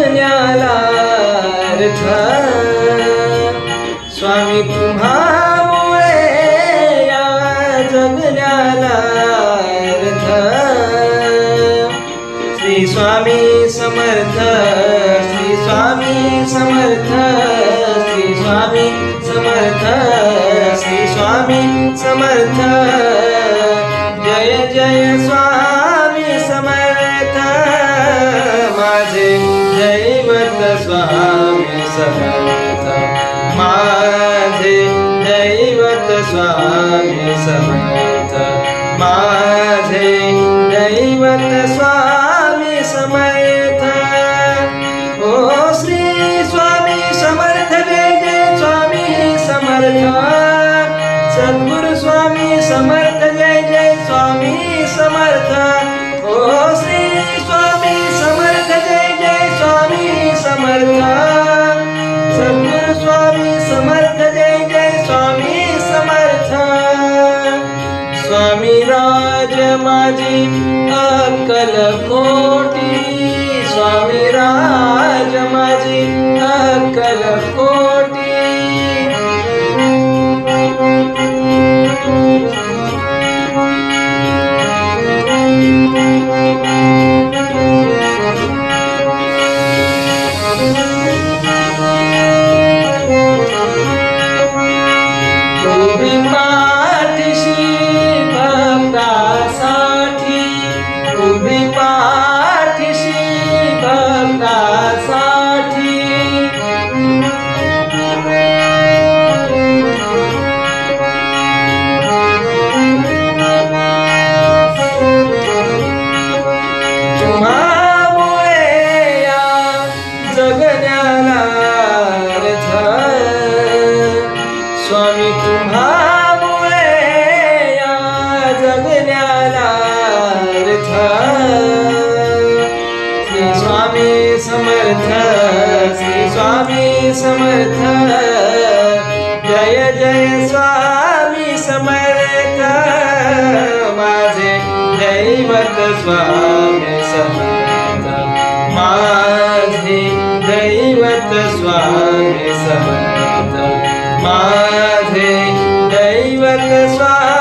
जगण्याला अर्थ स्वामी तुम्हामुळे या जगण्याला अर्थ श्री स्वामी समर्थ श्री स्वामी समर्थ श्री स्वामी समर्थ श्री स्वामी समर्थ जय जय स्वामी समर्थ माझे दैवत स्वामी समर्थ माझे दैवत स्वामी समर्थ माझे दैवत स्वामी समर्थ ओ श्री स्वामी समर्थ जय जय स्वामी समर्थ सद्गुरु स्वामी समर्थ जय जय स्वामी समर्थ ओ श्री स्वामी समर्थ जय जय स्वामी समर्थ सद्गुरु स्वामी समर्थ जय जय स्वामी समर्थ स्वामी राज माझी अक्कल कोटी स्वामी राज माझी अक्कल कोटी उभी पाठीशी भक्तासाठी उभी पाठीशी भक्तासाठी तुम्हामुळे या जगण्याला अर्थ स्वामी तुम्हामुळे या जगण्याला अर्थ श्री स्वामी समर्थ श्री स्वामी समर्थ जय जय स्वामी समर्थ माझे दैवत स्वामी समर्थ माझे दैवत स्वामी समर्थ माझे दैवत स्वामी